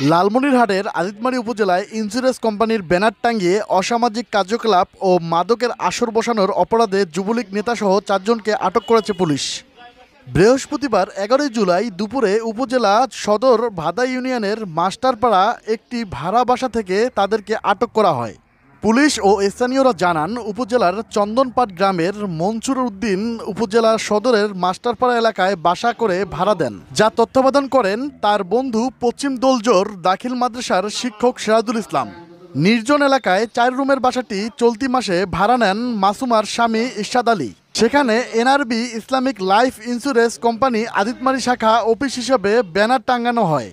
লালমনিরহাটের আজিতমারী উপজেলায় ইন্স্যুরেন্স কোম্পানির ব্যানার টাঙিয়ে অসামাজিক কার্যকলাপ ও মাদকের আসর বসানোর অপরাধে যুবলীগ নেতাসহ 4 জনকে আটক করেছে পুলিশ। বৃহস্পতিবার 11 জুলাই দুপুরে উপজেলা সদর ভাদা ইউনিয়নের মাস্টারপাড়া একটি ভাড়া বাসা থেকে তাদেরকে আটক করা হয়। পুলিশ ও স্থানীয়রা জানান, উপজেলার চন্দনপাট গ্রামের মনসুর উদ্দিন উপজেলা সদরের মাস্টারপাড়া এলাকায় বাসা করে ভাড়া দেন, যা তত্ত্বাবধান করেন তার বন্ধু পশ্চিম দোলজোর দাখিল মাদ্রাসার শিক্ষক সিরাজুল ইসলাম। নির্জন এলাকায় 4 রুমের বাসাটি চলতি মাসে ভাড়া নেন মাসুমার স্বামী ইরশাদ আলী। সেখানে NRB Islamic life insurance company Ajitmari শাখা অফিস হিসেবে ব্যানার টাঙানো হয়।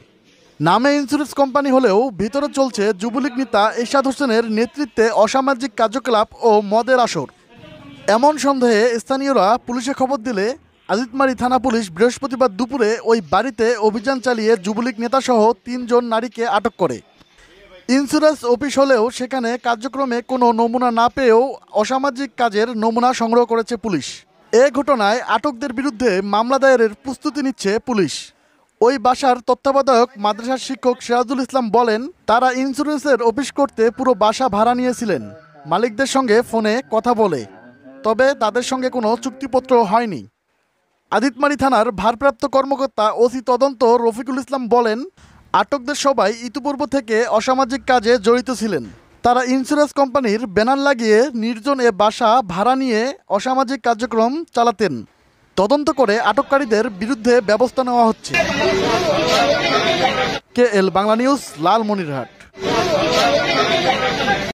নামে ইন্স্যুরেন্স কোম্পানি হলেও ভিতরে চলছে যুবলীগ নেতা এরশাদ হোসেনের নেতৃত্বে অসামাজিক কার্যকলাপ ও মদের আসর। এমন সন্দেহে স্থানীয়রা পুলিশে খবর দিলে আজিতমারী থানা পুলিশ বৃহস্পতিবার দুপুরে ওই বাড়িতে অভিযান চালিয়ে যুবলীগ নেতাসহ 3 জন নারীকে আটক করে। ইন্স্যুরেন্স অফিস হলেও সেখানে কার্যক্রমে কোনো নমুনা না পেয়েও অসামাজিক কাজের নমুনা সংগ্রহ করেছে পুলিশ। এ ঘটনায় আটকদের বিরুদ্ধে মামলা দায়েরের প্রস্তুতি নিচ্ছে পুলিশ। ওই বাসার তত্ত্বাবধায়ক মাদ্রাসার শিক্ষক সিরাজুল ইসলাম বলেন, তারা ইন্স্যুরেন্সের অফিস করতে পুরো বাসা ভাড়া নিয়েছিলেন। মালিকদের সঙ্গে ফোনে কথা বলে, তবে তাদের সঙ্গে কোনো চুক্তিপত্র হয়নি। আজিতমারী থানার ভারপ্রাপ্ত কর্মকর্তা ওসি তদন্ত রফিকুল ইসলাম বলেন, আটকদের সবাই ইতিপূর্ব থেকে অসামাজিক কাজে জড়িত ছিলেন। তারা ইন্স্যুরেন্স কোম্পানির ব্যানার লাগিয়ে নির্জন এ বাসা ভাড়া নিয়ে অসামাজিক কার্যক্রম চালাতেন। তদন্ত করে আটককারীদের বিরুদ্ধে ব্যবস্থা নেওয়া হচ্ছে। KL Bangla news, Lalmonirhat.